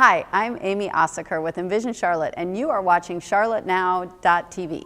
Hi, I'm Amy Aussieker with Envision Charlotte, and you are watching charlottenews.tv.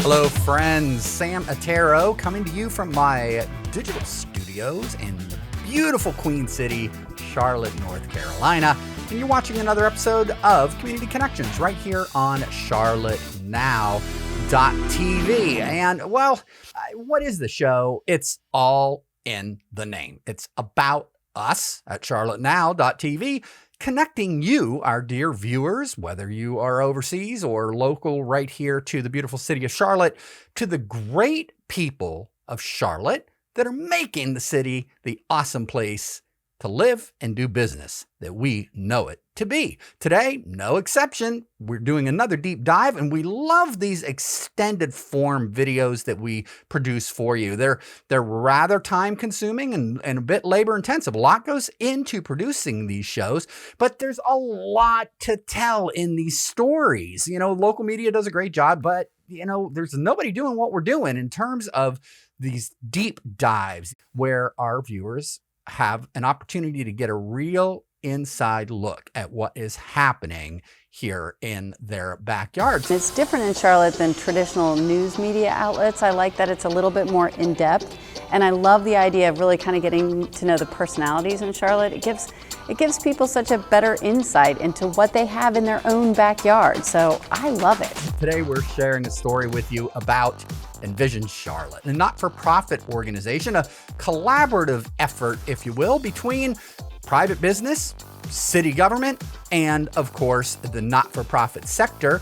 Hello friends, Sam Otero coming to you from my digital studios in the beautiful Queen City, Charlotte, North Carolina. And you're watching another episode of Community Connections right here on charlottenews.tv. And well, what is the show? It's all in the name. It's about us at charlottenews.tv. Connecting you, our dear viewers, whether you are overseas or local right here to the beautiful city of Charlotte, to the great people of Charlotte that are making the city the awesome place to live and do business that we know it to be. Today, no exception, we're doing another deep dive, and we love these extended form videos that we produce for you. They're rather time consuming and a bit labor intensive. A lot goes into producing these shows, but there's a lot to tell in these stories. You know, local media does a great job, but you know, there's nobody doing what we're doing in terms of these deep dives where our viewers have an opportunity to get a real inside look at what is happening here in their backyards. It's different in Charlotte than traditional news media outlets. I like that it's a little bit more in-depth, and I love the idea of really kind of getting to know the personalities in Charlotte. It gives people such a better insight into what they have in their own backyard, so I love it. Today we're sharing a story with you about Envision Charlotte, a not-for-profit organization, a collaborative effort, if you will, between private business, city government, and of course the not-for-profit sector,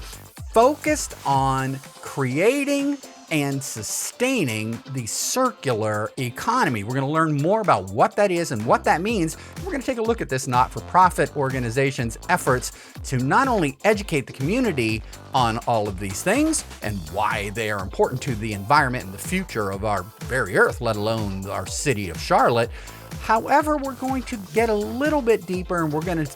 focused on creating and sustaining the circular economy. We're going to learn more about what that is and what that means. We're going to take a look at this not-for-profit organization's efforts to not only educate the community on all of these things and why they are important to the environment and the future of our very earth, let alone our city of Charlotte. However, we're going to get a little bit deeper, and we're going to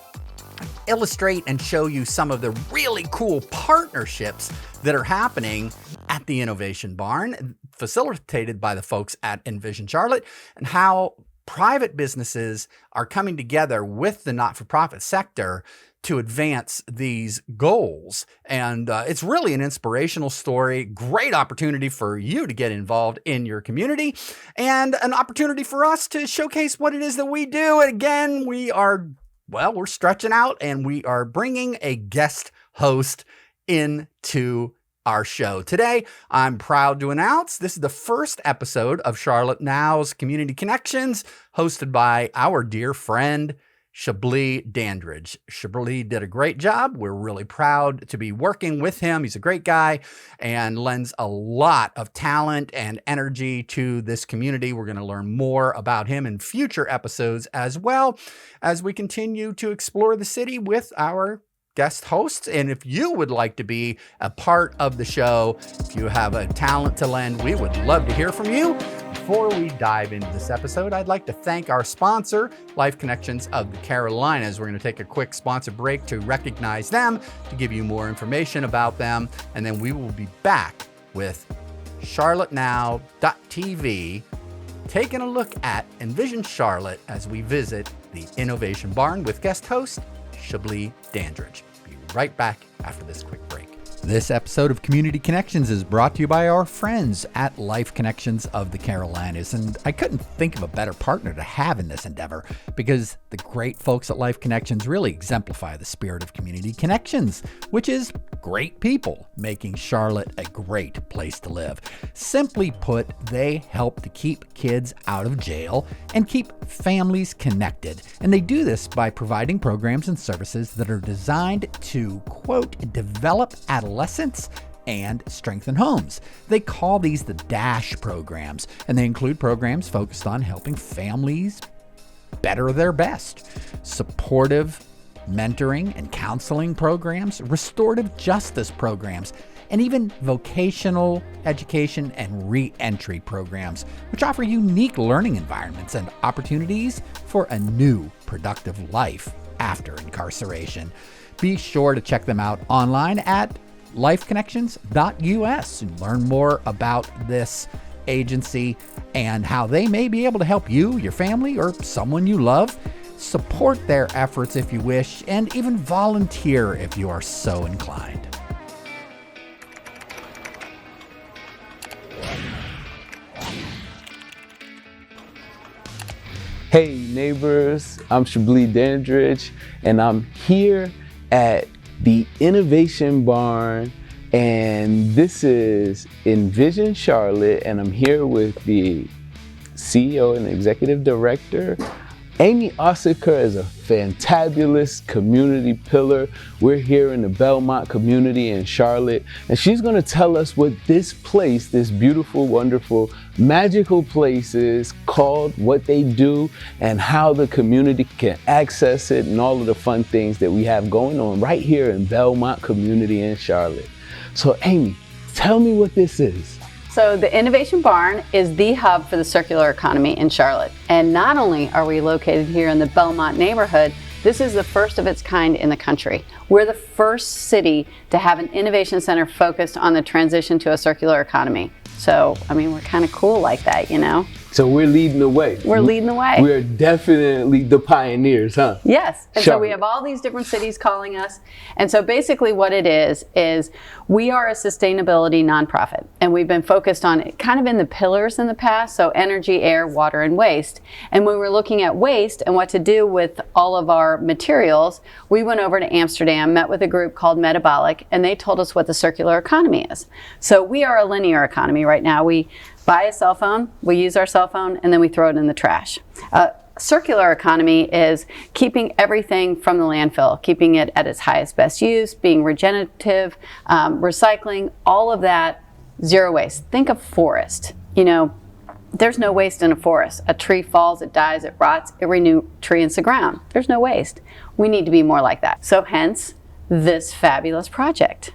illustrate and show you some of the really cool partnerships that are happening at the Innovation Barn, facilitated by the folks at Envision Charlotte, and how private businesses are coming together with the not-for-profit sector to advance these goals. And it's really an inspirational story, great opportunity for you to get involved in your community, and an opportunity for us to showcase what it is that we do. And again, we're stretching out, and we are bringing a guest host into our show. Today, I'm proud to announce this is the first episode of Charlotte Now's Community Connections, hosted by our dear friend, Chablis Dandridge. Chablis did a great job. We're really proud to be working with him. He's a great guy and lends a lot of talent and energy to this community. We're going to learn more about him in future episodes as well as we continue to explore the city with our guest hosts. And if you would like to be a part of the show, if you have a talent to lend, we would love to hear from you. Before we dive into this episode, I'd like to thank our sponsor, Life Connections of the Carolinas. We're going to take a quick sponsor break to recognize them, to give you more information about them, and then we will be back with charlottenews.tv, taking a look at Envision Charlotte as we visit the Innovation Barn with guest host Chablis Dandridge. Be right back after this quick break. This episode of Community Connections is brought to you by our friends at Life Connections of the Carolinas. And I couldn't think of a better partner to have in this endeavor, because the great folks at Life Connections really exemplify the spirit of community connections, which is great people making Charlotte a great place to live. Simply put, they help to keep kids out of jail and keep families connected. And they do this by providing programs and services that are designed to, quote, develop adolescents and strengthen homes. They call these the DASH programs, and they include programs focused on helping families better their best, supportive mentoring and counseling programs, restorative justice programs, and even vocational education and re-entry programs, which offer unique learning environments and opportunities for a new productive life after incarceration. Be sure to check them out online at lifeconnections.us and learn more about this agency and how they may be able to help you, your family, or someone you love. Support their efforts if you wish, and even volunteer if you are so inclined. Hey neighbors, I'm Chablis Dandridge, and I'm here at the Innovation Barn, and this is Envision Charlotte, and I'm here with the CEO and Executive Director. Amy Aussieker is a fantabulous community pillar. We're here in the Belmont community in Charlotte, and she's gonna tell us what this place, this beautiful, wonderful, magical place is called, what they do, and how the community can access it, and all of the fun things that we have going on right here in Belmont community in Charlotte. So Amy, tell me what this is. So the Innovation Barn is the hub for the circular economy in Charlotte. And not only are we located here in the Belmont neighborhood, this is the first of its kind in the country. We're the first city to have an innovation center focused on the transition to a circular economy. So, I mean, we're kind of cool like that, you know? So we're leading the way. We're leading the way. We're definitely the pioneers, huh? Yes, and Charlotte. so we have all these different cities calling us. And so basically what it is we are a sustainability nonprofit. And we've been focused on kind of in the pillars in the past, so energy, air, water, and waste. And when we're looking at waste and what to do with all of our materials, we went over to Amsterdam, met with a group called Metabolic, and they told us what the circular economy is. So we are a linear economy right now. We buy a cell phone, we use our cell phone, and then we throw it in the trash. Circular economy is keeping everything from the landfill, keeping it at its highest best use, being regenerative, recycling, all of that, zero waste. Think of forest. You know, there's no waste in a forest. A tree falls, it dies, it rots, it renews tree into the ground. There's no waste. We need to be more like that. So hence, this fabulous project.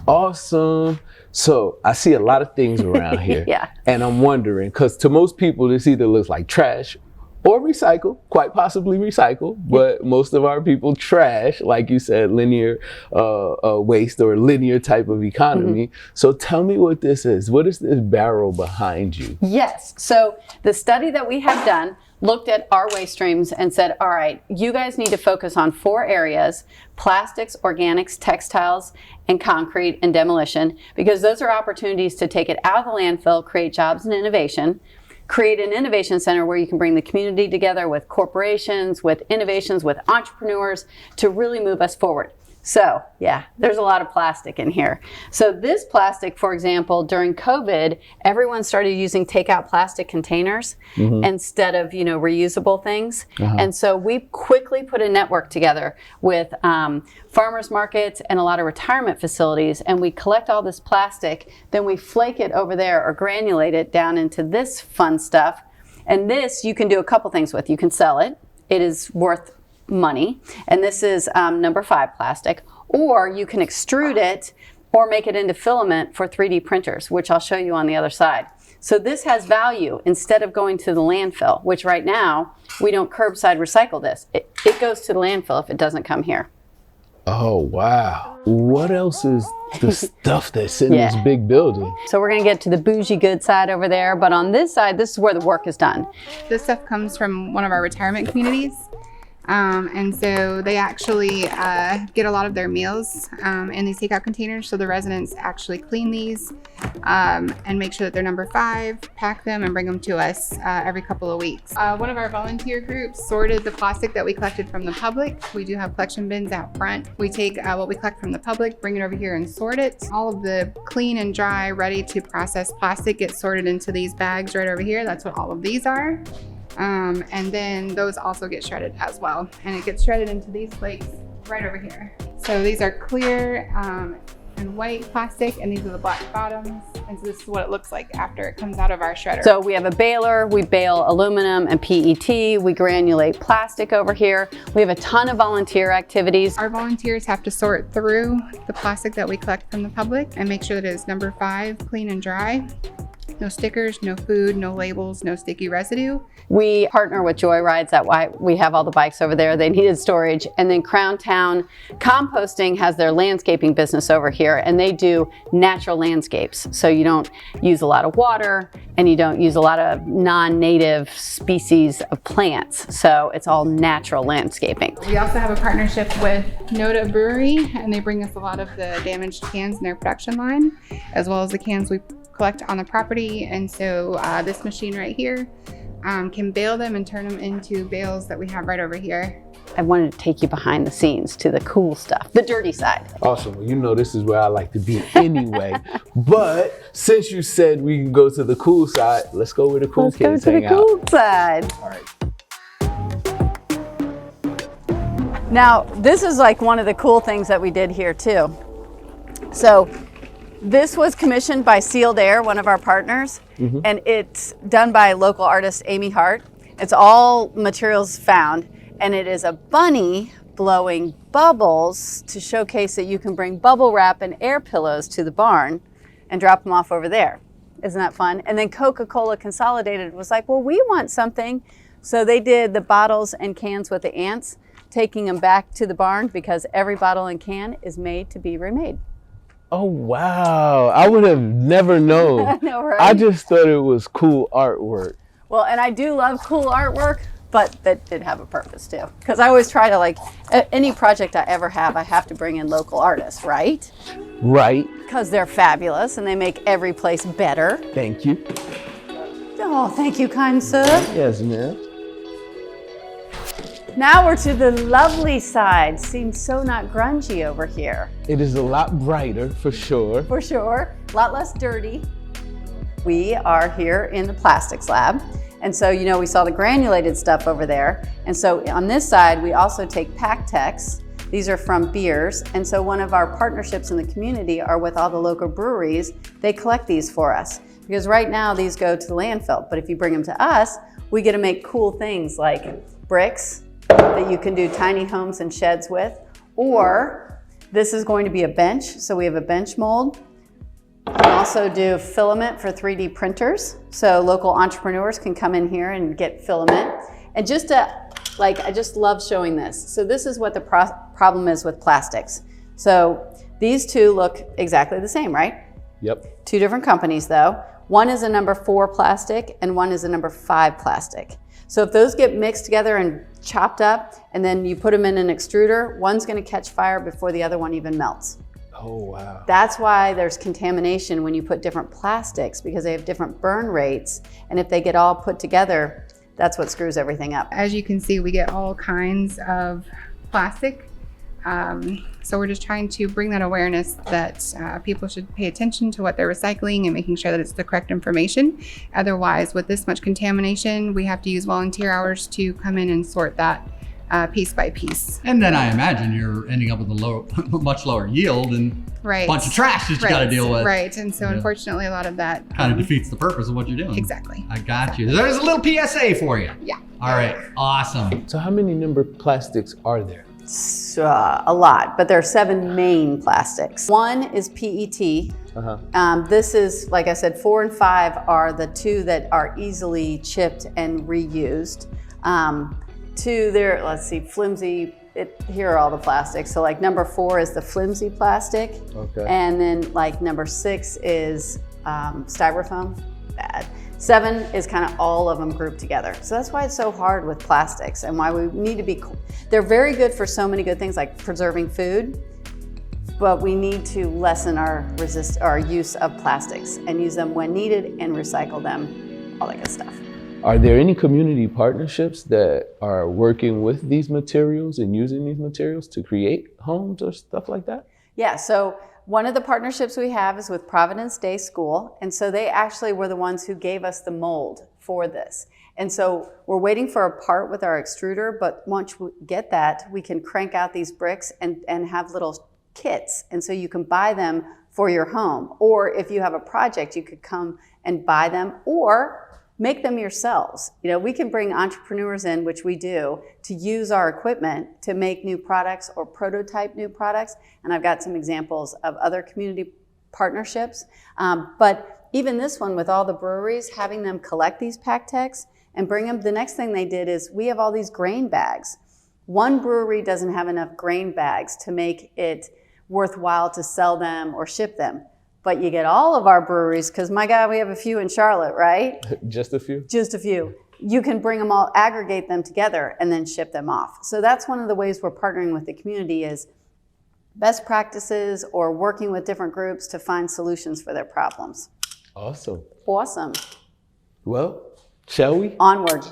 Awesome. So I see a lot of things around here. Yeah. And I'm wondering, because to most people, this either looks like trash or recycle, quite possibly recycle, but most of our people trash, like you said, linear waste or linear type of economy. So tell me what this is. What is this barrel behind you? Yes. So the study that we have done looked at our waste streams and said, all right, you guys need to focus on 4 areas: plastics, organics, textiles, and concrete and demolition, because those are opportunities to take it out of the landfill, create jobs and innovation, create an innovation center where you can bring the community together with corporations, with innovations, with entrepreneurs to really move us forward. So yeah, there's a lot of plastic in here. So this plastic, for example, during COVID, everyone started using takeout plastic containers instead of, you know, reusable things. And so we quickly put a network together with farmers markets and a lot of retirement facilities, and we collect all this plastic, then we flake it over there or granulate it down into this fun stuff. And this you can do a couple things with. You can sell it. It is worth money, and this is number 5 plastic, or you can extrude it or make it into filament for 3D printers, which I'll show you on the other side. So this has value instead of going to the landfill, which right now we don't curbside recycle this. It goes to the landfill if it doesn't come here. Oh, wow. What else is the stuff that's in this big building? So we're gonna get to the bougie good side over there, but on this side, this is where the work is done. This stuff comes from one of our retirement communities. And so they actually get a lot of their meals in these takeout containers. So the residents actually clean these and make sure that they're number 5, pack them, and bring them to us every couple of weeks. One of our volunteer groups sorted the plastic that we collected from the public. We do have collection bins out front. We take what we collect from the public, bring it over here and sort it. All of the clean and dry, ready to process plastic gets sorted into these bags right over here. That's what all of these are. And then those also get shredded as well. And it gets shredded into these plates right over here. So these are clear and white plastic, and these are the black bottoms. And so this is what it looks like after it comes out of our shredder. So we have a baler, we bale aluminum and PET, we granulate plastic over here. We have a ton of volunteer activities. Our volunteers have to sort through the plastic that we collect from the public and make sure that it is number 5, clean and dry. no stickers, no food, no labels, no sticky residue. We partner with Joyrides, that's why we have all the bikes over there. They needed storage. And then Crown Town Composting has their landscaping business over here, and they do natural landscapes. So you don't use a lot of water and you don't use a lot of non-native species of plants. So it's all natural landscaping. We also have a partnership with Noda Brewery, and they bring us a lot of the damaged cans in their production line, as well as the cans we collect on the property. And so this machine right here can bale them and turn them into bales that we have right over here. I wanted to take you behind the scenes to the cool stuff, the dirty side. Awesome. Well, you know this is where I like to be anyway. But since you said we can go to the cool side, let's go where the cool kids hang out. Let's go to the cool side. All right. Now, this is like one of the cool things that we did here too. So this was commissioned by Sealed Air, one of our partners, and it's done by local artist Amy Hart. It's all materials found, and it is a bunny blowing bubbles to showcase that you can bring bubble wrap and air pillows to the barn and drop them off over there. Isn't that fun? And then Coca-Cola Consolidated was like, well, we want something. So they did the bottles and cans with the ants, taking them back to the barn because every bottle and can is made to be remade. Oh, wow. I would have never known. I know, right? I just thought it was cool artwork. Well, and I do love cool artwork, but that did have a purpose too. Because I always try to, like, any project I ever have, I have to bring in local artists, right? Right. Because they're fabulous and they make every place better. Thank you. Oh, thank you, kind sir. Yes, ma'am. Now we're to the lovely side. Seems so not grungy over here. It is a lot brighter, for sure. For sure, a lot less dirty. We are here in the plastics lab. And so, you know, we saw the granulated stuff over there. And so on this side, we also take Pactex. These are from beers. And so one of our partnerships in the community are with all the local breweries. They collect these for us because right now these go to the landfill. But if you bring them to us, we get to make cool things like bricks that you can do tiny homes and sheds with, or this is going to be a bench. So we have a bench mold. We also do filament for 3D printers. So local entrepreneurs can come in here and get filament. And just I just love showing this. So this is what the problem is with plastics. So these two look exactly the same, right? Yep. Two different companies though. One is a number 4 plastic and one is a number 5 plastic. So if those get mixed together and chopped up and then you put them in an extruder, one's gonna catch fire before the other one even melts. Oh, wow. That's why there's contamination when you put different plastics because they have different burn rates. And if they get all put together, that's what screws everything up. As you can see, we get all kinds of plastic. So we're just trying to bring that awareness that people should pay attention to what they're recycling and making sure that it's the correct information. Otherwise, with this much contamination, we have to use volunteer hours to come in and sort that piece by piece. And then I imagine you're ending up with a much lower yield and Right. a bunch of trash that you got to deal with. Right, and so unfortunately a lot of that Kind of defeats the purpose of what you're doing. Exactly. I got you. There's a little PSA for you. Yeah. All right, awesome. So how many number plastics are there? A lot, but there are 7 main plastics. One is PET. This is, like I said, 4 and 5 are the 2 that are easily chipped and reused. 2 there, let's see, flimsy, here are all the plastics. So like number 4 is the flimsy plastic. Okay. And then like number 6 is styrofoam, bad. 7 is kind of all of them grouped together. So that's why it's so hard with plastics and why we need to be, they're very good for so many good things like preserving food, but we need to lessen our use of plastics and use them when needed and recycle them, all that good stuff. Are there any community partnerships that are working with these materials and using these materials to create homes or stuff like that? Yeah, so one of the partnerships we have is with Providence Day School. And so they actually were the ones who gave us the mold for this. And so we're waiting for a part with our extruder, but once we get that, we can crank out these bricks and have little kits. And so you can buy them for your home. Or if you have a project, you could come and buy them or make them yourselves. You know, we can bring entrepreneurs in, which we do, to use our equipment to make new products or prototype new products. And I've got some examples of other community partnerships. But even this one with all the breweries, having them collect these pack techs and bring them. The next thing they did is we have all these grain bags. One brewery doesn't have enough grain bags to make it worthwhile to sell them or ship them. But you get all of our breweries, because my God, we have a few in Charlotte, right? Just a few? Just a few. You can bring them all, aggregate them together, and then ship them off. So that's one of the ways we're partnering with the community is best practices or working with different groups to find solutions for their problems. Awesome. Awesome. Well, shall we? Onward.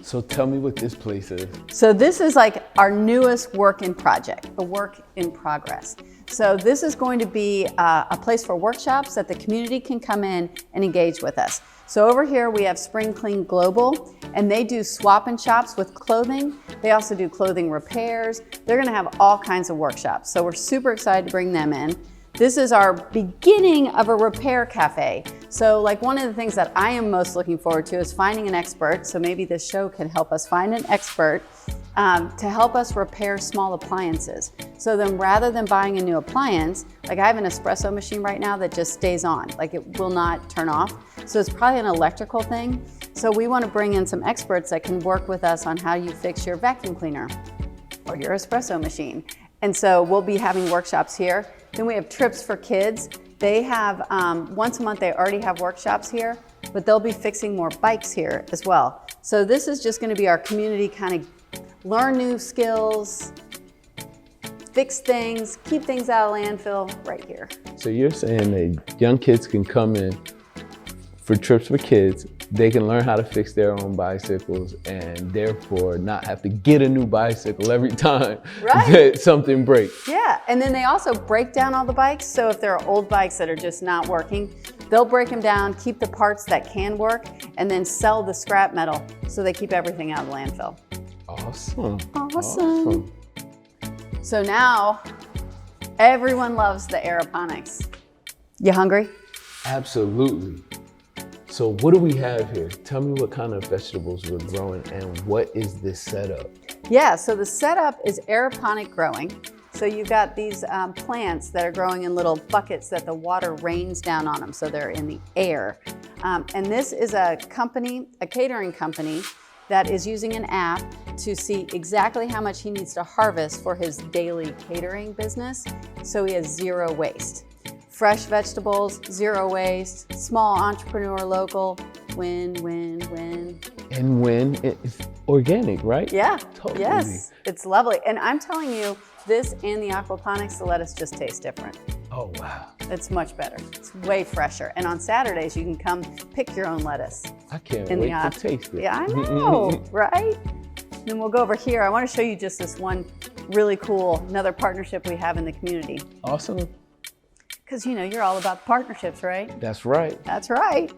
So tell me what this place is. So this is like our newest work in project, a work in progress. So this is going to be a place for workshops that the community can come in and engage with us. So over here we have Spring Clean Global, and they do swap and shops with clothing. They also do clothing repairs. They're gonna have all kinds of workshops. So we're super excited to bring them in. This is our beginning of a repair cafe. So like one of the things that I am most looking forward to is finding an expert. So maybe this show can help us find an expert to help us repair small appliances. So then rather than buying a new appliance, like I have an espresso machine right now that just stays on, like it will not turn off. So it's probably an electrical thing. So we want to bring in some experts that can work with us on how you fix your vacuum cleaner or your espresso machine. And so we'll be having workshops here. Then we have trips for kids. They have, once a month, they already have workshops here, but they'll be fixing more bikes here as well. So this is just gonna be our community kind of learn new skills, fix things, keep things out of landfill right here. So you're saying that young kids can come in for trips for kids, they can learn how to fix their own bicycles and therefore not have to get a new bicycle every time that something breaks. Yeah, and then they also break down all the bikes. So if there are old bikes that are just not working, they'll break them down, keep the parts that can work, and then sell the scrap metal so they keep everything out of the landfill. Awesome. Awesome. So now everyone loves the aeroponics. You hungry? Absolutely. So what do we have here? Tell me what kind of vegetables we're growing and what is this setup? Yeah, so the setup is aeroponic growing. So you've got these plants that are growing in little buckets that the water rains down on them, so they're in the air. And this is a company, a catering company, that is using an app to see exactly how much he needs to harvest for his daily catering business, so he has zero waste. Fresh vegetables, zero waste, small entrepreneur, local, win, win, win. And when it's organic, right? Yeah, Totally. Yes, it's lovely. And I'm telling you, this and the aquaponics, the lettuce just tastes different. Oh, wow. It's much better. It's way fresher. And on Saturdays, you can come pick your own lettuce. I can't wait to taste it. Yeah, I know, right? Then we'll go over here. I want to show you just this one really cool, another partnership we have in the community. Awesome. Because, you know, you're all about partnerships, right? That's right. That's right.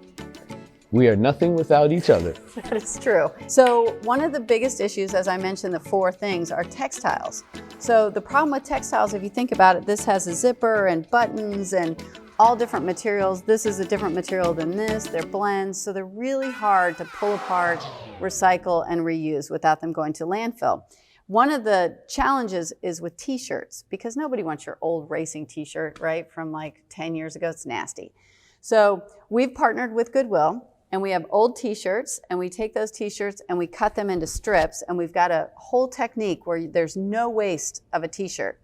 We are nothing without each other. That is true. So one of the biggest issues, as I mentioned, the four things are textiles. So the problem with textiles, if you think about it, this has a zipper and buttons and all different materials. This is a different material than this. They're blends. So they're really hard to pull apart, recycle, and reuse without them going to landfill. One of the challenges is with t-shirts, because nobody wants your old racing t-shirt, right, from like 10 years ago. It's nasty. So we've partnered with Goodwill, and we have old t-shirts, and we take those t-shirts and we cut them into strips, and we've got a whole technique where there's no waste of a t-shirt.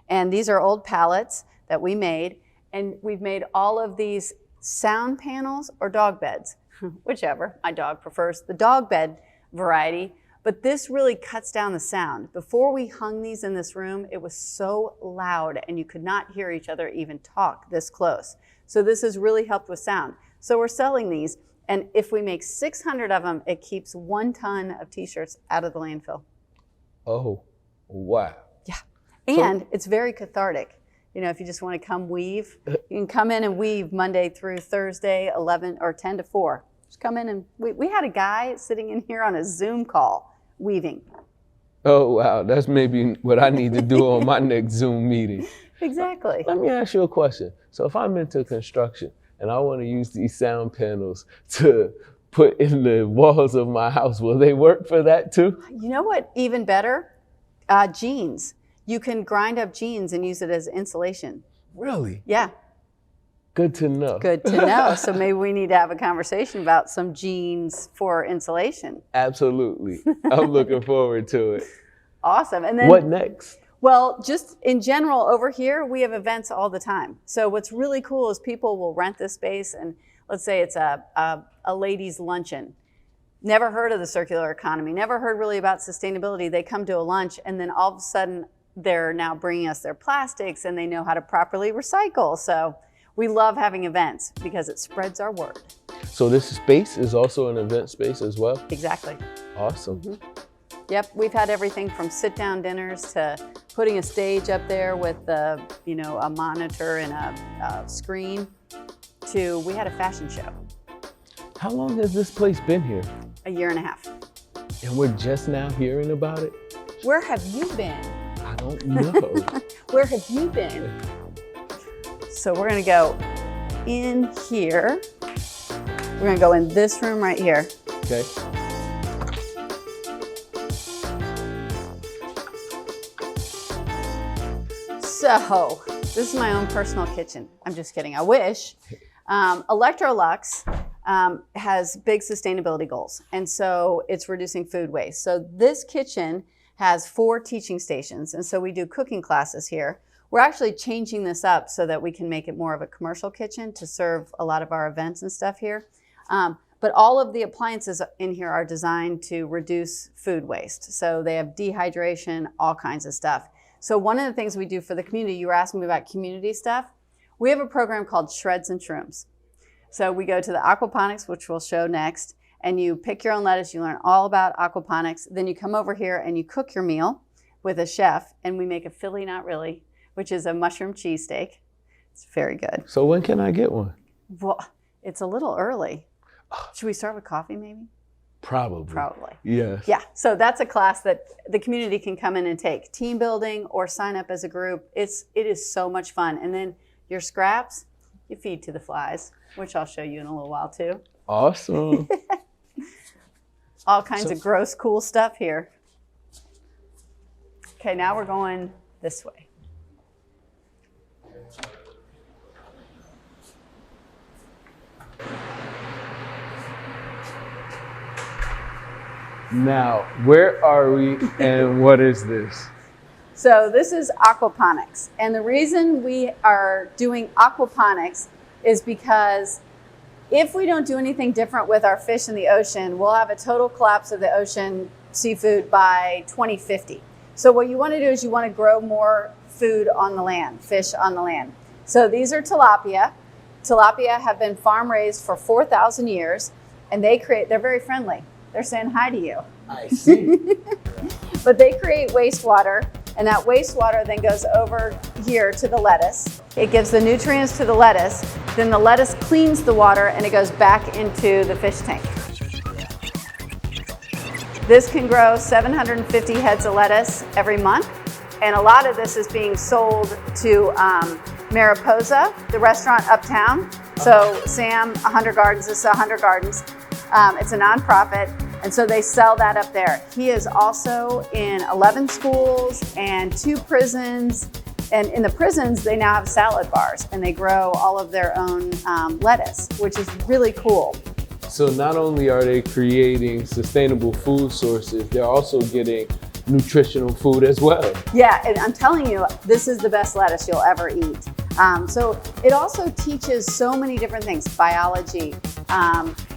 And these are old pallets that we made, and we've made all of these sound panels or dog beds, whichever. My dog prefers the dog bed variety. But this really cuts down the sound. Before we hung these in this room, it was so loud and you could not hear each other even talk this close. So this has really helped with sound. So we're selling these, and if we make 600 of them, it keeps 1 ton of t-shirts out of the landfill. Oh, wow. Yeah, and it's very cathartic. You know, if you just want to come weave, you can come in and weave Monday through Thursday, 11 or 10 to 4. Just come in and we had a guy sitting in here on a Zoom call weaving. Oh, wow. That's maybe what I need to do on my next Zoom meeting. Exactly. Let me ask you a question. So if I'm into construction and I want to use these sound panels to put in the walls of my house, will they work for that too? You know what, even better? Jeans. You can grind up jeans and use it as insulation. Really? Yeah. Good to know. Good to know. So maybe we need to have a conversation about some jeans for insulation. Absolutely. I'm looking forward to it. Awesome. And then What next? well, just in general, over here, we have events all the time. So what's really cool is people will rent this space, and let's say it's a ladies' luncheon. Never heard of the circular economy, never heard really about sustainability. They come to a lunch, and then all of a sudden, they're now bringing us their plastics, and they know how to properly recycle. So we love having events because it spreads our word. So this space is also an event space as well? Exactly. Awesome. Mm-hmm. Yep, we've had everything from sit-down dinners to putting a stage up there with a monitor and a screen to we had a fashion show. How long has this place been here? A year and a half. And we're just now hearing about it? Where have you been? I don't know. Where have you been? So we're gonna go in here. We're gonna go in this room right here. Okay. So this is my own personal kitchen. I'm just kidding, I wish. Electrolux has big sustainability goals, and so it's reducing food waste. So this kitchen has 4 teaching stations, and so we do cooking classes here. We're actually changing this up so that we can make it more of a commercial kitchen to serve a lot of our events and stuff here. But all of the appliances in here are designed to reduce food waste. So they have dehydration, all kinds of stuff. So one of the things we do for the community, you were asking me about community stuff. We have a program called Shreds and Shrooms. So we go to the aquaponics, which we'll show next, and you pick your own lettuce, you learn all about aquaponics. Then you come over here and you cook your meal with a chef, and we make a Philly Not Really, which is a mushroom cheesesteak. It's very good. So when can I get one? Well, it's a little early. Should we start with coffee maybe? Probably. Probably. Yes. Yeah, so that's a class that the community can come in and take. Team building or sign up as a group. It is so much fun. And then your scraps, you feed to the flies, which I'll show you in a little while too. Awesome. All kinds of gross, cool stuff here. Okay, now we're going this way. Now, where are we and what is this? So this is aquaponics. And the reason we are doing aquaponics is because if we don't do anything different with our fish in the ocean, we'll have a total collapse of the ocean seafood by 2050. So what you want to do is you want to grow more food on the land, fish on the land. So these are tilapia. Tilapia have been farm raised for 4,000 years, and they're very friendly. They're saying hi to you. I see. But they create wastewater, and that wastewater then goes over here to the lettuce. It gives the nutrients to the lettuce, then the lettuce cleans the water and it goes back into the fish tank. This can grow 750 heads of lettuce every month, and a lot of this is being sold to Mariposa, the restaurant uptown. So Sam, 100 Gardens, this is 100 Gardens. It's a nonprofit, and so they sell that up there. He is also in 11 schools and 2 prisons, and in the prisons they now have salad bars, and they grow all of their own lettuce, which is really cool. So not only are they creating sustainable food sources, they're also getting nutritional food as well. Yeah, and I'm telling you, this is the best lettuce you'll ever eat. So it also teaches so many different things, biology,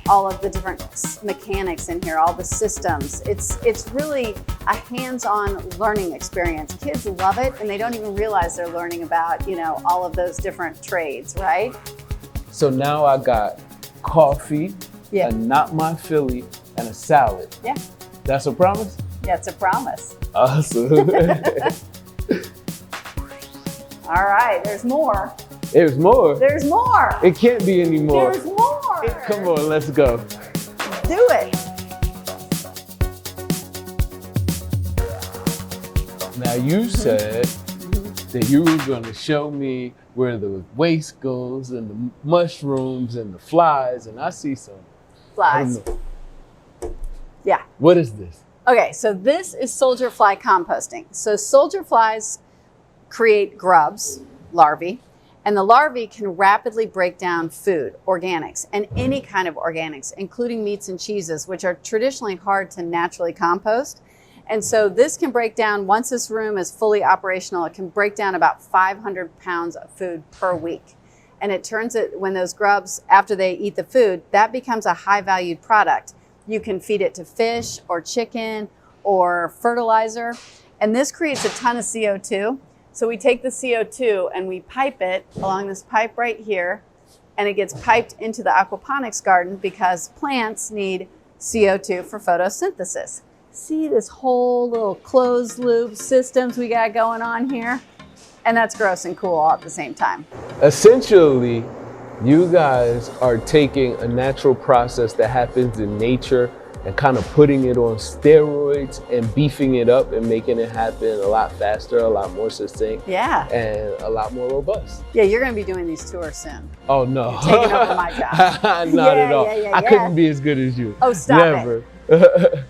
all of the different mechanics in here, all the systems. It's really a hands-on learning experience. Kids love it, and they don't even realize they're learning about, all of those different trades, right? So now I got coffee, Yeah. a Not My Philly, and a salad. Yeah, That's a promise? yeah, it's a promise. Awesome. All right, there's more. There's more. There's more. It can't be any more. There's more. Come on, let's go. Do it. Now you said that you were going to show me where the waste goes and the mushrooms and the flies, and I see some. I don't Flies. know. Yeah. What is this? Okay, so this is soldier fly composting. So soldier flies create grubs, larvae, and the larvae can rapidly break down food, organics, and any kind of organics, including meats and cheeses, which are traditionally hard to naturally compost. And so this can break down, once this room is fully operational, it can break down about 500 pounds of food per week. And it turns it, when those grubs, after they eat the food, that becomes a high valued product. You can feed it to fish or chicken or fertilizer. And this creates a ton of CO2. So we take the CO2 and we pipe it along this pipe right here, and it gets piped into the aquaponics garden because plants need CO2 for photosynthesis. See this whole little closed loop systems we got going on here? And that's gross and cool all at the same time. Essentially, you guys are taking a natural process that happens in nature and kind of putting it on steroids and beefing it up and making it happen a lot faster, a lot more succinct, Yeah. and a lot more robust. Yeah, you're going to be doing these tours soon. Oh no. Taking over my job. Not at all. Yeah. I couldn't be as good as you. Oh, stop it. Never.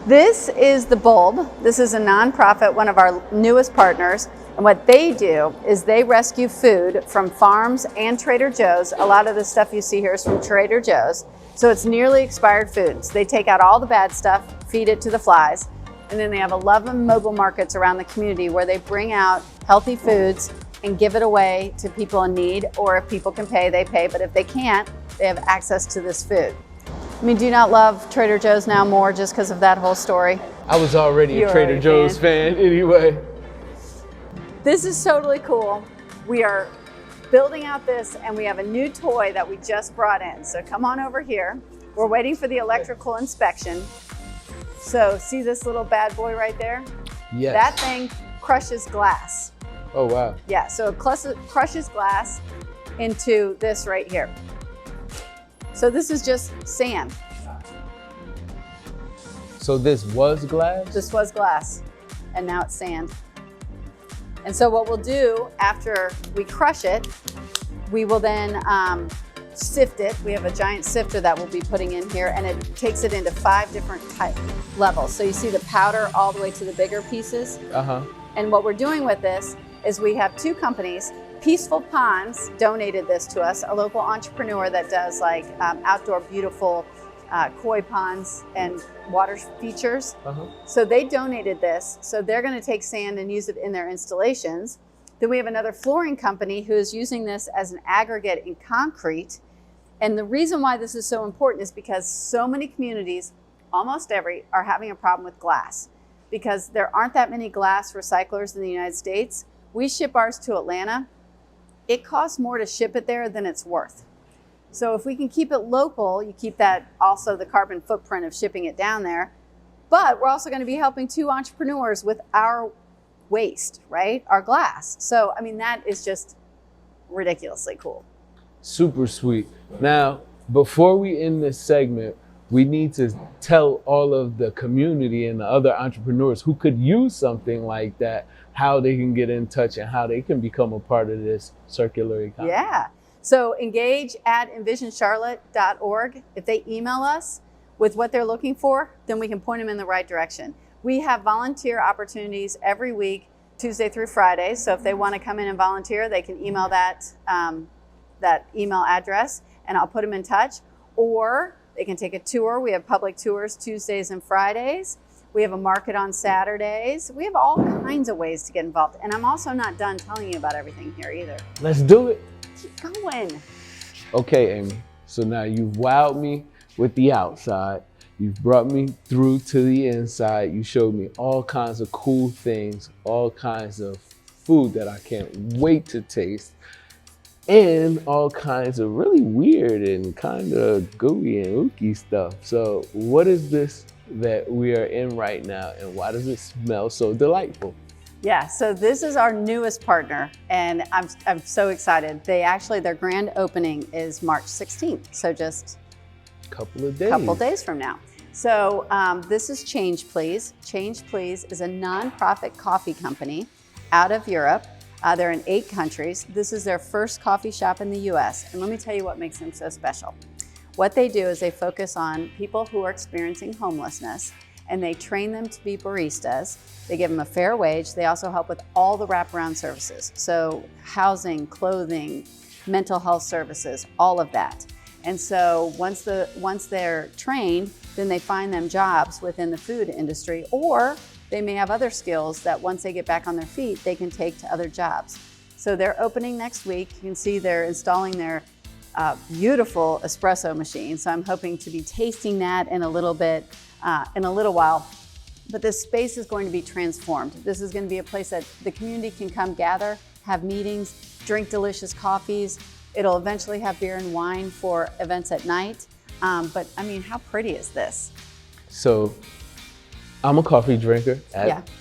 This is the Bulb. This is a nonprofit, one of our newest partners. And what they do is they rescue food from farms and Trader Joe's. A lot of the stuff you see here is from Trader Joe's. So it's nearly expired foods. They take out all the bad stuff, feed it to the flies. And then they have 11 mobile markets around the community where they bring out healthy foods and give it away to people in need. Or if people can pay, they pay. But if they can't, they have access to this food. I mean, do you not love Trader Joe's now more just because of that whole story? I was already You're a Trader already Joe's fan anyway. This is totally cool. We are building out this, and we have a new toy that we just brought in. So come on over here. We're waiting for the electrical inspection. So see this little bad boy right there? Yes. That thing crushes glass. Oh, wow. Yeah, so it crushes glass into this right here. So this is just sand. So this was glass? This was glass, and now it's sand. And so what we'll do after we crush it, we will then sift it. We have a giant sifter that we'll be putting in here, and it takes it into 5 different levels. So you see the powder all the way to the bigger pieces. Uh-huh. And what we're doing with this is we have 2 companies. Peaceful Ponds donated this to us, a local entrepreneur that does like outdoor beautiful koi ponds and water features. Uh-huh. So they donated this. So they're going to take sand and use it in their installations. Then we have another flooring company who is using this as an aggregate in concrete. And the reason why this is so important is because so many communities, almost every, are having a problem with glass because there aren't that many glass recyclers in the United States. We ship ours to Atlanta. It costs more to ship it there than it's worth. So if we can keep it local, you keep that also the carbon footprint of shipping it down there. But we're also going to be helping 2 entrepreneurs with our waste, right? Our glass. So, I mean, that is just ridiculously cool. Super sweet. Now, before we end this segment, we need to tell all of the community and the other entrepreneurs who could use something like that, how they can get in touch and how they can become a part of this circular economy. Yeah. So engage at envisioncharlotte.org. If they email us with what they're looking for, then we can point them in the right direction. We have volunteer opportunities every week, Tuesday through Friday. So if they want to come in and volunteer, they can email that email address and I'll put them in touch. Or they can take a tour. We have public tours Tuesdays and Fridays. We have a market on Saturdays. We have all kinds of ways to get involved. And I'm also not done telling you about everything here either. Let's do it. Keep going. Okay, Amy. So now you've wowed me with the outside. You've brought me through to the inside. You showed me all kinds of cool things, all kinds of food that I can't wait to taste, and all kinds of really weird and kind of gooey and ooky stuff. So what is this that we are in right now, and why does it smell so delightful? Yeah, so this is our newest partner, and I'm so excited. Their grand opening is March 16th, so just a couple of days from now. So this is Change Please. Change Please is a nonprofit coffee company out of Europe. They're in 8 countries. This is their first coffee shop in the US, and let me tell you what makes them so special. What they do is they focus on people who are experiencing homelessness, and they train them to be baristas. They give them a fair wage. They also help with all the wraparound services. So housing, clothing, mental health services, all of that. And so once they're trained, then they find them jobs within the food industry, or they may have other skills that once they get back on their feet, they can take to other jobs. So they're opening next week. You can see they're installing their beautiful espresso machine. So I'm hoping to be tasting that in a little while. But this space is going to be transformed. This is going to be a place that the community can come gather, have meetings, drink delicious coffees. It'll eventually have beer and wine for events at night. But I mean, how pretty is this? So I'm a coffee drinker,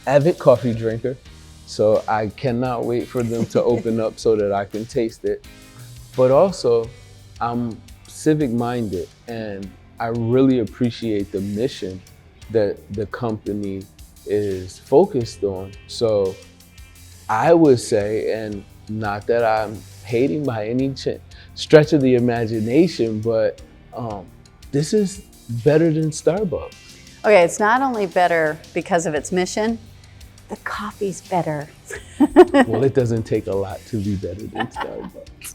avid coffee drinker. So I cannot wait for them to open up so that I can taste it. But also, I'm civic minded, and I really appreciate the mission that the company is focused on. So I would say, and not that I'm hating by any stretch of the imagination, but this is better than Starbucks. Okay, it's not only better because of its mission, the coffee's better. Well, it doesn't take a lot to be better than Starbucks.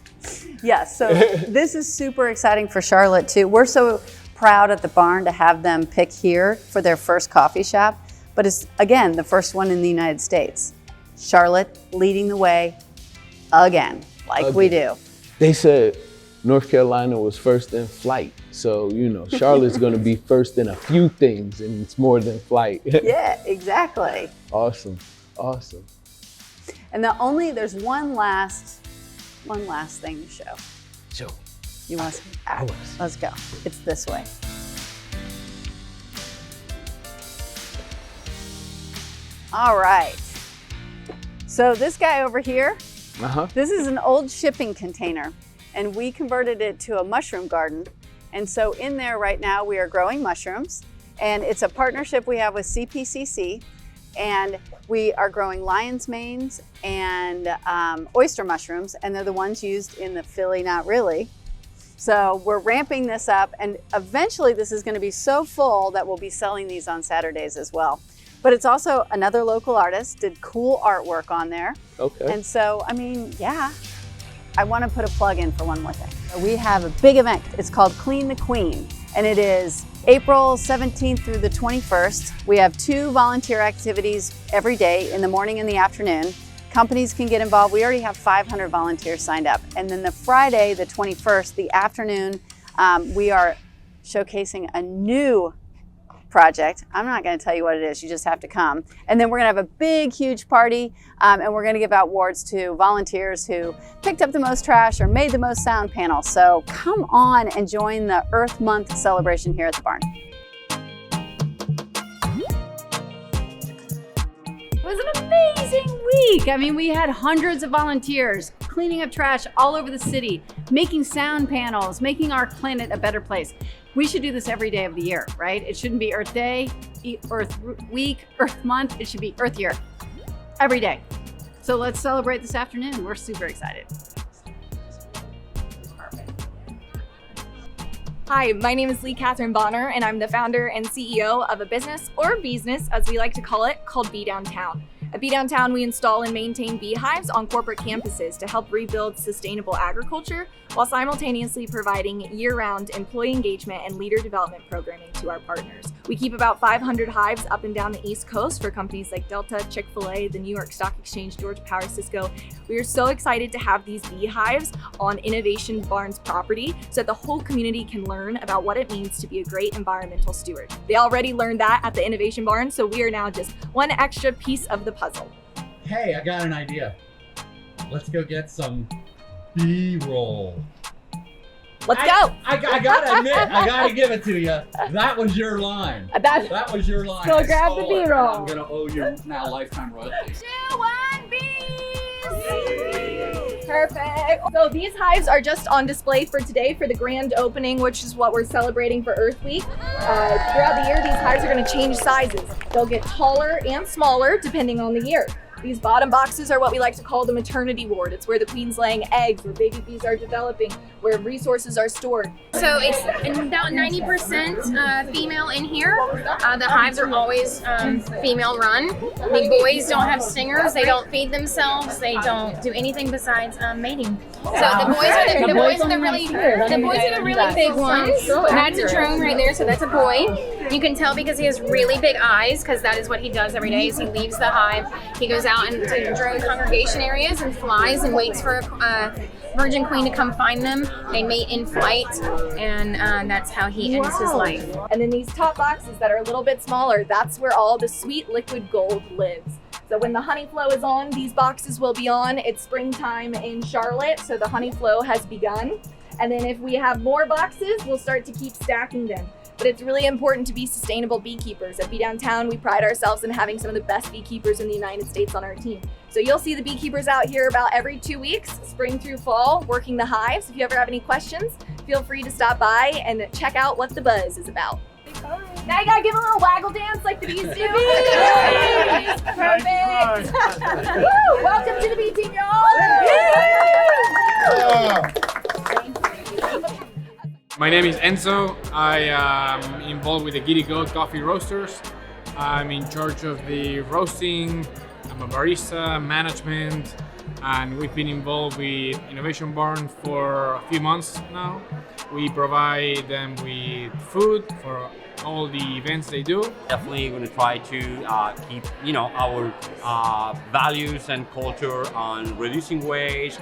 Yes, so this is super exciting for Charlotte too. We're so proud at the barn to have them pick here for their first coffee shop, but it's, again, the first one in the United States. Charlotte leading the way again, like we do. They said North Carolina was first in flight. So, you know, Charlotte's going to be first in a few things, and it's more than flight. Yeah, exactly. Awesome. Awesome. And there's one last thing to show. Show. You want to see? Let's go. It's this way. All right. So this guy over here, this is an old shipping container, and we converted it to a mushroom garden. And so in there right now, we are growing mushrooms, and it's a partnership we have with CPCC, and we are growing lion's manes and oyster mushrooms, and they're the ones used in the Philly Not Really. So we're ramping this up, and eventually this is going to be so full that we'll be selling these on Saturdays as well. But it's also another local artist, did cool artwork on there. Okay. And so, I mean, yeah, I want to put a plug in for one more thing. We have a big event. It's called Clean the Queen, and it is April 17th through the 21st. We have 2 volunteer activities every day, in the morning and the afternoon. Companies can get involved. We already have 500 volunteers signed up. And then the Friday, the 21st, the afternoon, we are showcasing a new project. I'm not going to tell you what it is. You just have to come. And then we're going to have a big, huge party, and we're going to give out awards to volunteers who picked up the most trash or made the most sound panels. So come on and join the Earth Month celebration here at the barn. It was an amazing week. I mean, we had hundreds of volunteers cleaning up trash all over the city, making sound panels, making our planet a better place. We should do this every day of the year, right? It shouldn't be Earth Day, Earth Week, Earth Month. It should be Earth Year, every day. So let's celebrate this afternoon. We're super excited. Hi, my name is Lee Catherine Bonner, and I'm the founder and CEO of a business, or business as we like to call it, called Bee Downtown. At Bee Downtown, we install and maintain beehives on corporate campuses to help rebuild sustainable agriculture while simultaneously providing year-round employee engagement and leader development programming to our partners. We keep about 500 hives up and down the East Coast for companies like Delta, Chick-fil-A, the New York Stock Exchange, Georgia Power, Cisco. We are so excited to have these beehives on Innovation Barn's property so that the whole community can learn about what it means to be a great environmental steward. They already learned that at the Innovation Barn, so we are now just one extra piece of the puzzle. Hey, I got an idea. Let's go get some B-roll. Let's go. I gotta admit, I gotta give it to you. That was your line. That was your line. Go grab the B-roll. I'm gonna owe you now lifetime royalties. 2, 1, bees! Perfect. So these hives are just on display for today for the grand opening, which is what we're celebrating for Earth Week. Throughout the year, these hives are gonna change sizes. They'll get taller and smaller depending on the year. These bottom boxes are what we like to call the maternity ward. It's where the queen's laying eggs, where baby bees are developing, where resources are stored. So it's about 90% female in here. The hives are always female run. The boys don't have stingers. They don't feed themselves. They don't do anything besides mating. So the boys are the really big ones. That's a drone right there. So that's a boy. You can tell because he has really big eyes, because that is what he does every day. Is he leaves the hive. He goes out into drone congregation areas and flies and waits for a virgin queen to come find them. They mate in flight, and that's how he ends his life. And then these top boxes that are a little bit smaller, that's where all the sweet liquid gold lives. So when the honey flow is on, these boxes will be on. It's springtime in Charlotte, so the honey flow has begun. And then if we have more boxes, we'll start to keep stacking them. But it's really important to be sustainable beekeepers. At Bee Downtown, we pride ourselves in having some of the best beekeepers in the United States on our team. So you'll see the beekeepers out here about every 2 weeks, spring through fall, working the hives. If you ever have any questions, feel free to stop by and check out what the buzz is about. Now you gotta give a little waggle dance like the bees do. Perfect. Woo! Welcome to the bee team, y'all. My name is Enzo. I am involved with the Giddy Goat Coffee Roasters. I'm in charge of the roasting. I'm a barista, management, and we've been involved with Innovation Barn for a few months now. We provide them with food for all the events they do. Definitely going to try to keep, our values and culture on reducing waste,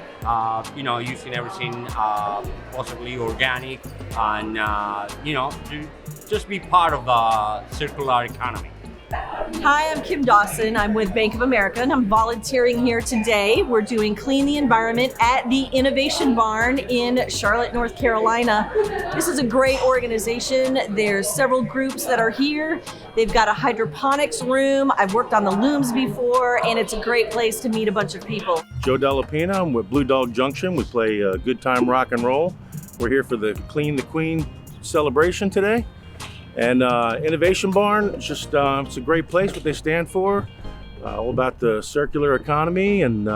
using everything possibly organic, and to just be part of the circular economy. Hi, I'm Kim Dawson. I'm with Bank of America, and I'm volunteering here today. We're doing Clean the Environment at the Innovation Barn in Charlotte, North Carolina. This is a great organization. There's several groups that are here. They've got a hydroponics room. I've worked on the looms before, and it's a great place to meet a bunch of people. Joe Delapina. I'm with Blue Dog Junction. We play good time rock and roll. We're here for the Clean the Queen celebration today. And Innovation Barn, it's a great place, what they stand for, all about the circular economy and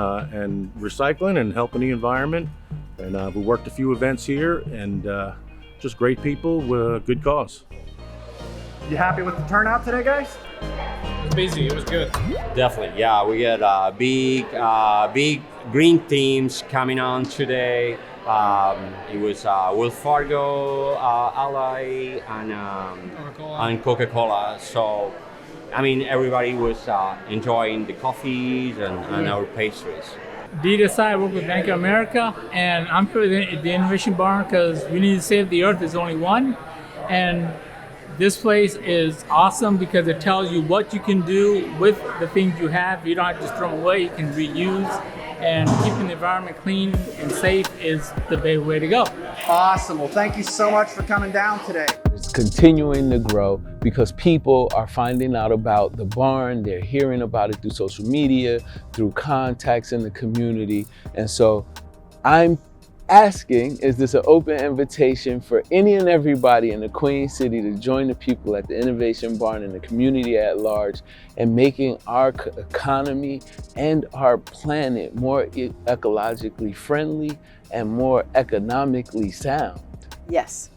recycling and helping the environment. And we worked a few events here, and just great people with a good cause. You happy with the turnout today, guys? It was busy, it was good. Definitely, yeah. We got big green themes coming on today. It was Wells Fargo, Ally, and Coca-Cola. So, everybody was enjoying the coffees and our pastries. Dita, I work with Bank of America, and I'm here at the Innovation Barn because we need to save the earth. There's only one, and this place is awesome because it tells you what you can do with the things you have. You don't have to just throw them away. You can reuse. And keeping the environment clean and safe is the best way to go. Awesome. Well, thank you so much for coming down today. It's continuing to grow because people are finding out about the barn. They're hearing about it through social media, through contacts in the community. And so I'm asking, is this an open invitation for any and everybody in the Queen City to join the people at the Innovation Barn and the community at large in making our economy and our planet more ecologically friendly and more economically sound? Yes.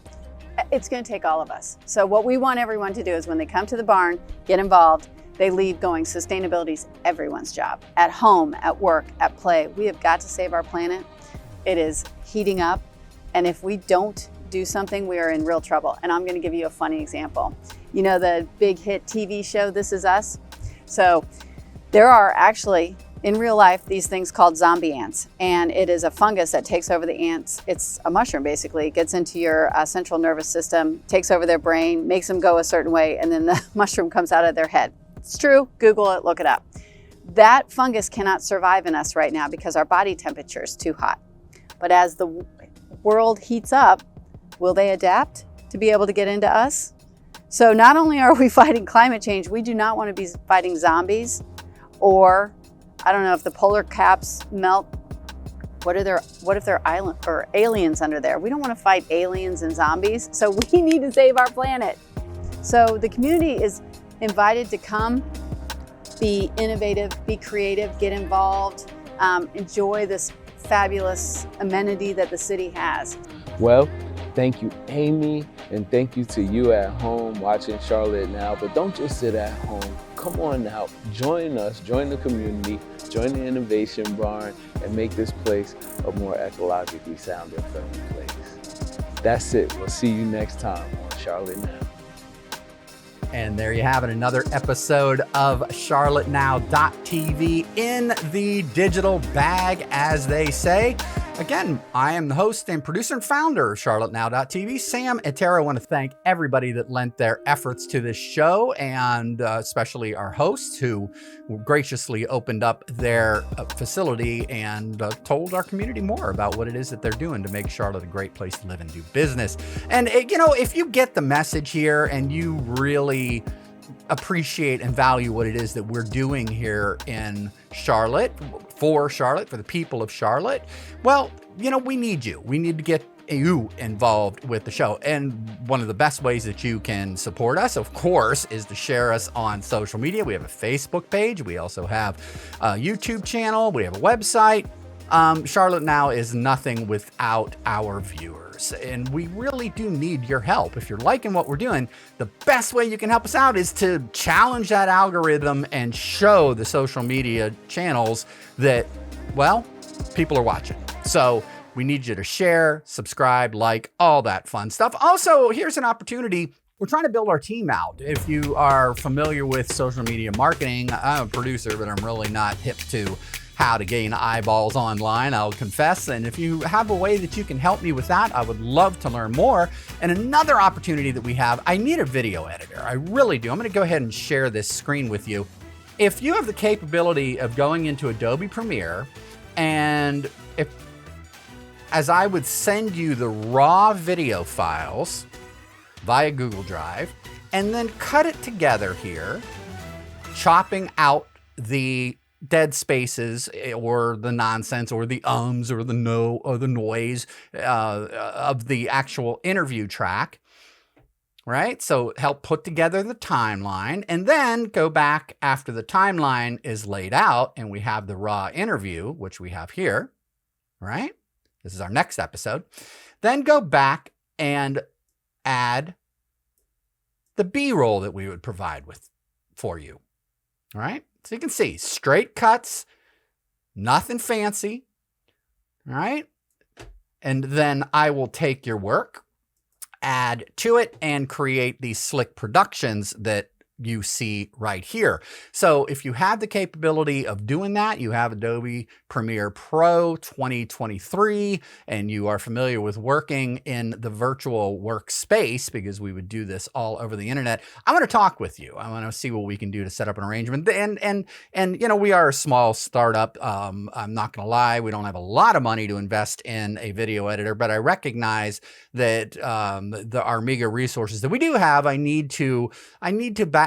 It's going to take all of us. So what we want everyone to do is when they come to the barn, get involved, they leave going, sustainability is everyone's job. At home, at work, at play. We have got to save our planet. It is heating up, and if we don't do something, we are in real trouble. And I'm going to give you a funny example. You know the big hit TV show, This Is Us? So there are actually, in real life, these things called zombie ants, and it is a fungus that takes over the ants. It's a mushroom, basically. It gets into your central nervous system, takes over their brain, makes them go a certain way, and then the mushroom comes out of their head. It's true. Google it, look it up. That fungus cannot survive in us right now because our body temperature is too hot. But as the world heats up, will they adapt to be able to get into us? So not only are we fighting climate change, we do not want to be fighting zombies, or I don't know if the polar caps melt. What if they're island or aliens under there? We don't want to fight aliens and zombies, so we need to save our planet. So the community is invited to come be innovative, be creative, get involved, enjoy this fabulous amenity that the city has. Well, thank you, Amy, and thank you to you at home watching Charlotte Now. But don't just sit at home. Come on out, join us, join the community, join the Innovation Barn, and make this place a more ecologically sound and friendly place. That's it. We'll see you next time on Charlotte Now. And there you have it, another episode of charlottenow.tv in the digital bag, as they say. Again, I am the host and producer and founder of charlottenow.tv, Sam Etero. I want to thank everybody that lent their efforts to this show, and especially our hosts who graciously opened up their facility and told our community more about what it is that they're doing to make Charlotte a great place to live and do business. And, you know, if you get the message here and you really appreciate and value what it is that we're doing here in Charlotte, for the people of Charlotte, well, you know, we need you. We need to get you involved with the show. And one of the best ways that you can support us, of course, is to share us on social media. We have a Facebook page. We also have a YouTube channel. We have a website. Charlotte Now is nothing without our viewers, and we really do need your help. If you're liking what we're doing, the best way you can help us out is to challenge that algorithm and show the social media channels that, well, people are watching. So we need you to share, subscribe, like, all that fun stuff. Also, here's an opportunity. We're trying to build our team out. If you are familiar with social media marketing, I'm a producer, but I'm really not hip to how to gain eyeballs online, I'll confess. And if you have a way that you can help me with that, I would love to learn more. And another opportunity that we have, I need a video editor. I really do. I'm going to go ahead and share this screen with you. If you have the capability of going into Adobe Premiere, and as I would send you the raw video files via Google Drive, and then cut it together here, chopping out the dead spaces or the nonsense or the ums or the no or the noise of the actual interview track, right? So help put together the timeline, and then go back after the timeline is laid out and we have the raw interview, which we have here, right? This is our next episode. Then go back and add the B-roll that we would provide for you, all right? So you can see straight cuts, nothing fancy, all right? And then I will take your work, add to it, and create these slick productions that you see right here. So if you have the capability of doing that, you have Adobe Premiere Pro 2023, and you are familiar with working in the virtual workspace, because we would do this all over the internet, I want to talk with you. I want to see what we can do to set up an arrangement. And you know, we are a small startup. I'm not going to lie, we don't have a lot of money to invest in a video editor, but I recognize that our meager resources that we do have, I need to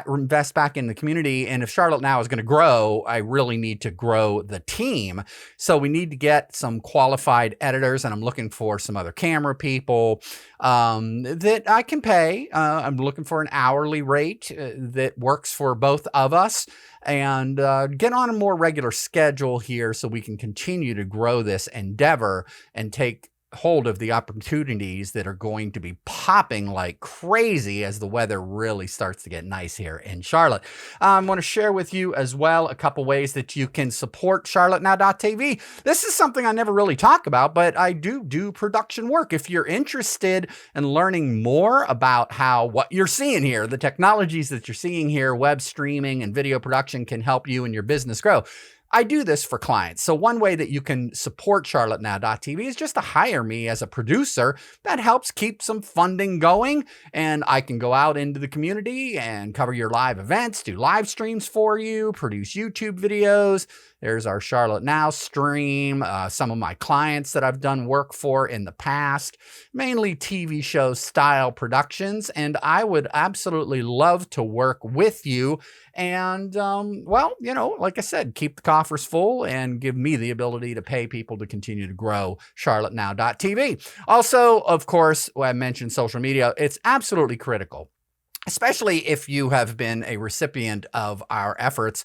invest back in the community. And if Charlotte Now is going to grow, I really need to grow the team. So we need to get some qualified editors, and I'm looking for some other camera people that I can pay. I'm looking for an hourly rate that works for both of us, and get on a more regular schedule here so we can continue to grow this endeavor and take hold of the opportunities that are going to be popping like crazy as the weather really starts to get nice here in Charlotte. I want to share with you as well a couple ways that you can support charlottenow.tv. This is something I never really talk about, but I do production work. If you're interested in learning more about how what you're seeing here, the technologies that you're seeing here, web streaming and video production can help you and your business grow, I do this for clients. So one way that you can support charlottenow.tv is just to hire me as a producer. That helps keep some funding going, and I can go out into the community and cover your live events, do live streams for you, produce YouTube videos. There's our Charlotte Now stream, some of my clients that I've done work for in the past, mainly TV show style productions, and I would absolutely love to work with you and, well, you know, like I said, keep the coffers full and give me the ability to pay people to continue to grow charlottenow.tv. Also, of course, I mentioned social media. It's absolutely critical. especially if you have been a recipient of our efforts,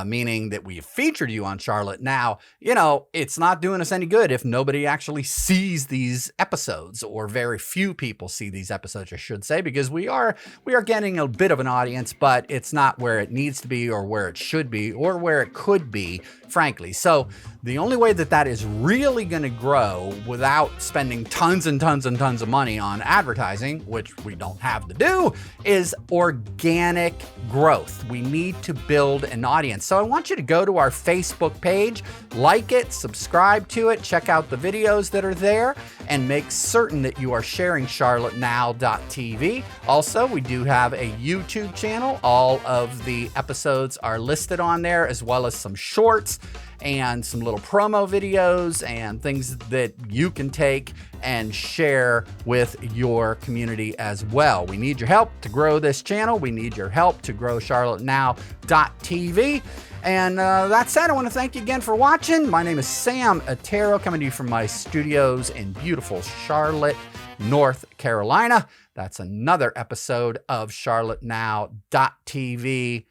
meaning that we've featured you on Charlotte Now. You know, it's not doing us any good if nobody actually sees these episodes, or very few people see these episodes, I should say, because we are getting a bit of an audience, but it's not where it needs to be, or where it should be, or where it could be, frankly. So the only way that that is really going to grow without spending tons and tons and tons of money on advertising, which we don't have to do, is organic growth. We need to build an audience. So I want you to go to our Facebook page, like it, subscribe to it, check out the videos that are there, and make certain that you are sharing charlottenow.tv. Also, we do have a YouTube channel. All of the episodes are listed on there, as well as some shorts and some little promo videos and things that you can take and share with your community as well. We need your help to grow this channel. We need your help to grow charlottenow.tv. And that said, I want to thank you again for watching. My name is Sam Otero, coming to you from my studios in beautiful Charlotte, North Carolina. That's another episode of charlottenow.tv.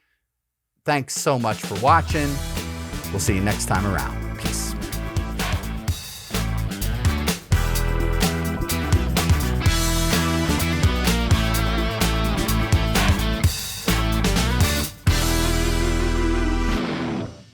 Thanks so much for watching. We'll see you next time around.